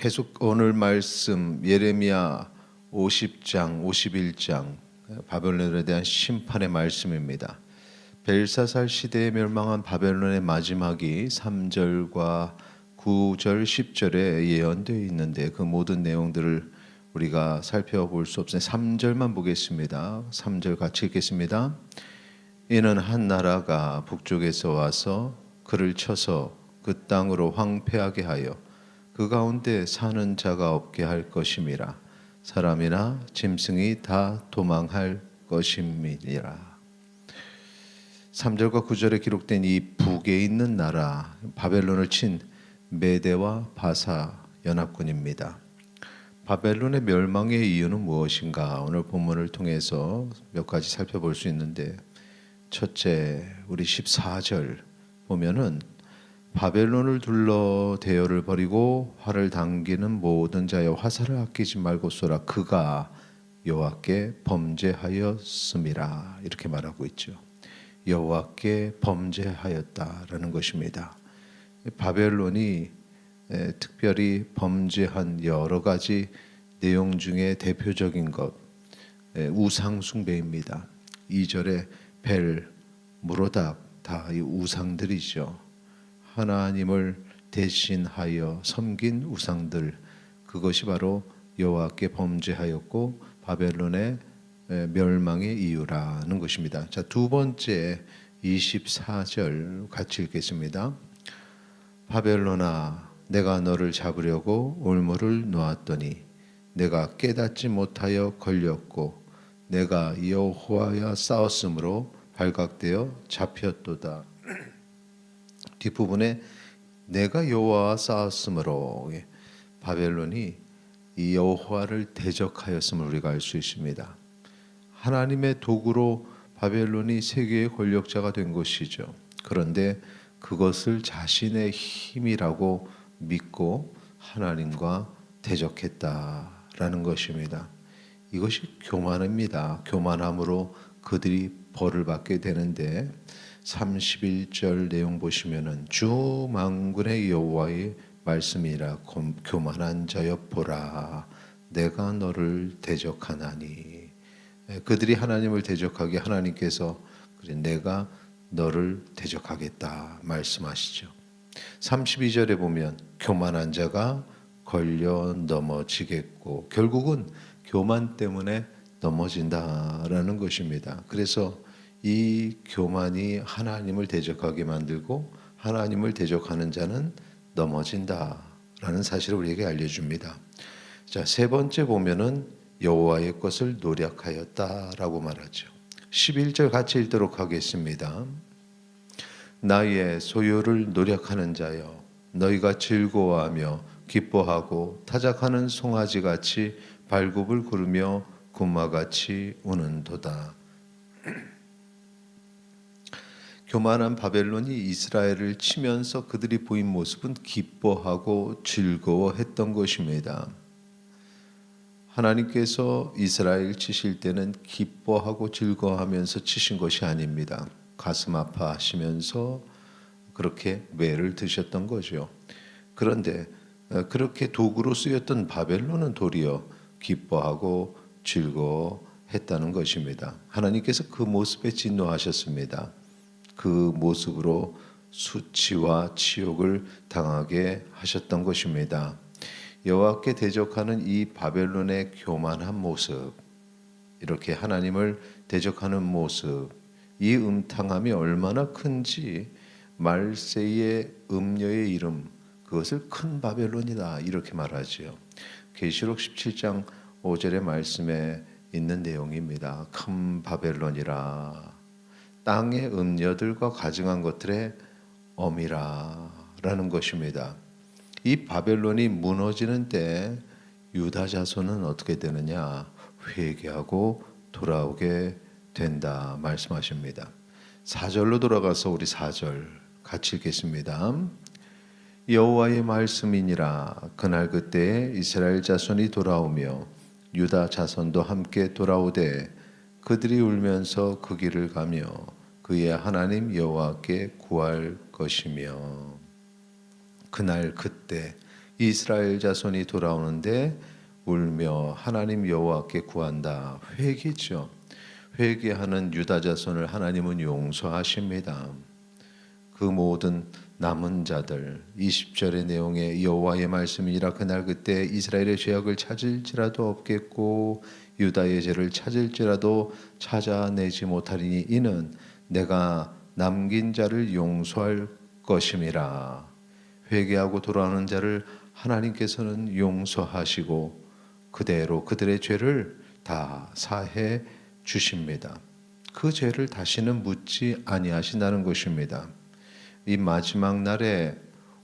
계속 오늘 말씀 예레미야 50장, 51장 바벨론에 대한 심판의 말씀입니다. 벨사살 시대에 멸망한 바벨론의 마지막이 3절과 9절, 10절에 예언되어 있는데 그 모든 내용들을 우리가 살펴볼 수 없으니 3절만 보겠습니다. 3절 같이 읽겠습니다. 이는 한 나라가 북쪽에서 와서 그를 쳐서 그 땅으로 황폐하게 하여 그 가운데 사는 자가 없게 할 것임이라. 사람이나 짐승이 다 도망할 것임이니라. 3절과 9절에 기록된 이 북에 있는 나라 바벨론을 친 메대와 바사 연합군입니다. 바벨론의 멸망의 이유는 무엇인가? 오늘 본문을 통해서 몇 가지 살펴볼 수 있는데, 첫째, 우리 14절 보면은 바벨론을 둘러 대열을 벌이고 활을 당기는 모든 자여 화살을 아끼지 말고 쏘라. 그가 여호와께 범죄하였음이라. 이렇게 말하고 있죠. 여호와께 범죄하였다라는 것입니다. 바벨론이 특별히 범죄한 여러 가지 내용 중에 대표적인 것, 우상 숭배입니다. 2절에 벨, 무로닥 다 이 우상들이죠. 하나님을 대신하여 섬긴 우상들, 그것이 바로 여호와께 범죄하였고 바벨론의 멸망의 이유라는 것입니다. 자, 두 번째 24절 같이 읽겠습니다. 바벨론아, 내가 너를 잡으려고 올무를 놓았더니 내가 깨닫지 못하여 걸렸고 내가 여호와와 싸웠으므로 발각되어 잡혔도다. 뒷부분에 내가 여호와와 싸웠으므로, 바벨론이 이 여호와를 대적하였음을 우리가 알 수 있습니다. 하나님의 도구로 바벨론이 세계의 권력자가 된 것이죠. 그런데 그것을 자신의 힘이라고 믿고 하나님과 대적했다라는 것입니다. 이것이 교만입니다. 교만함으로 그들이 벌을 받게 되는데 31절 내용 보시면은 주 만군의 여호와의 말씀이라. 교만한 자여 보라, 내가 너를 대적하나니. 그들이 하나님을 대적하게 하나님께서 그래 내가 너를 대적하겠다 말씀하시죠. 32절에 보면 교만한 자가 걸려 넘어지겠고, 결국은 교만 때문에 넘어진다라는 것입니다. 그래서 이 교만이 하나님을 대적하게 만들고 하나님을 대적하는 자는 넘어진다라는 사실을 우리에게 알려줍니다. 자, 세 번째 보면은 여호와의 것을 노력하였다라고 말하죠. 11절 같이 읽도록 하겠습니다. 나의 소유를 노력하는 자여, 너희가 즐거워하며 기뻐하고 타작하는 송아지같이 발굽을 구르며 군마같이 우는도다. 교만한 바벨론이 이스라엘을 치면서 그들이 보인 모습은 기뻐하고 즐거워했던 것입니다. 하나님께서 이스라엘 치실 때는 기뻐하고 즐거워하면서 치신 것이 아닙니다. 가슴 아파하시면서 그렇게 매를 드셨던 거죠. 그런데 그렇게 도구로 쓰였던 바벨론은 도리어 기뻐하고 즐거워했다는 것입니다. 하나님께서 그 모습에 진노하셨습니다. 그 모습으로 수치와 치욕을 당하게 하셨던 것입니다. 여호와께 대적하는 이 바벨론의 교만한 모습, 이렇게 하나님을 대적하는 모습, 이 음탕함이 얼마나 큰지 말세의 음녀의 이름, 그것을 큰 바벨론이다 이렇게 말하지요. 계시록 17장 5절의 말씀에 있는 내용입니다. 큰 바벨론이라, 땅의 음녀들과 가증한 것들의 어미라라는 것입니다. 이 바벨론이 무너지는 때 유다 자손은 어떻게 되느냐? 회개하고 돌아오게 된다 말씀하십니다. 4절로 돌아가서 우리 4절 같이 읽겠습니다. 여호와의 말씀이니라. 그날 그때에 이스라엘 자손이 돌아오며 유다 자손도 함께 돌아오되 그들이 울면서 그 길을 가며 그의 하나님 여호와께 구할 것이며. 그날 그때 이스라엘 자손이 돌아오는데 울며 하나님 여호와께 구한다. 회개죠. 회개하는 유다 자손을 하나님은 용서하십니다. 그 모든 남은 자들 20절의 내용에 여호와의 말씀이라 그날 그때 이스라엘의 죄악을 찾을지라도 없겠고 유다의 죄를 찾을지라도 찾아내지 못하리니 이는 내가 남긴 자를 용서할 것임이라. 회개하고 돌아오는 자를 하나님께서는 용서하시고 그대로 그들의 죄를 다 사해 주십니다. 그 죄를 다시는 묻지 아니하신다는 것입니다. 이 마지막 날에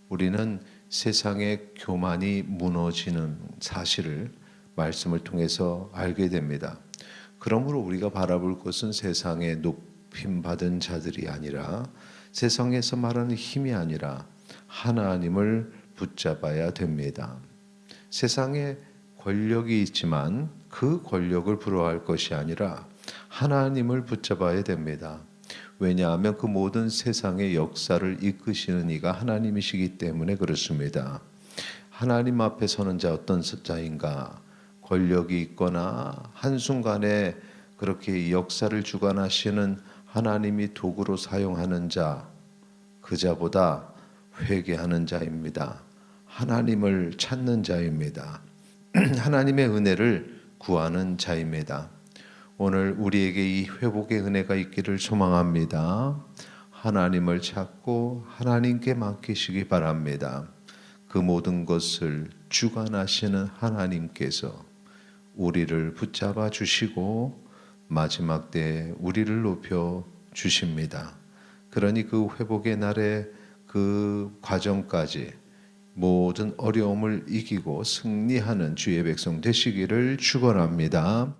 우리는 세상의 교만이 무너지는 사실을 말씀을 통해서 알게 됩니다. 그러므로 우리가 바라볼 것은 세상에 높임 받은 자들이 아니라 세상에서 말하는 힘이 아니라 하나님을 붙잡아야 됩니다. 세상에 권력이 있지만 그 권력을 부러워할 것이 아니라 하나님을 붙잡아야 됩니다. 왜냐하면 그 모든 세상의 역사를 이끄시는 이가 하나님이시기 때문에 그렇습니다. 하나님 앞에 서는 자 어떤 자인가? 권력이 있거나 한순간에 그렇게 역사를 주관하시는 하나님이 도구로 사용하는 자, 그 자보다 회개하는 자입니다. 하나님을 찾는 자입니다. 하나님의 은혜를 구하는 자입니다. 오늘 우리에게 이 회복의 은혜가 있기를 소망합니다. 하나님을 찾고 하나님께 맡기시기 바랍니다. 그 모든 것을 주관하시는 하나님께서 우리를 붙잡아 주시고 마지막 때에 우리를 높여 주십니다. 그러니 그 회복의 날에 그 과정까지 모든 어려움을 이기고 승리하는 주의 백성 되시기를 축원합니다.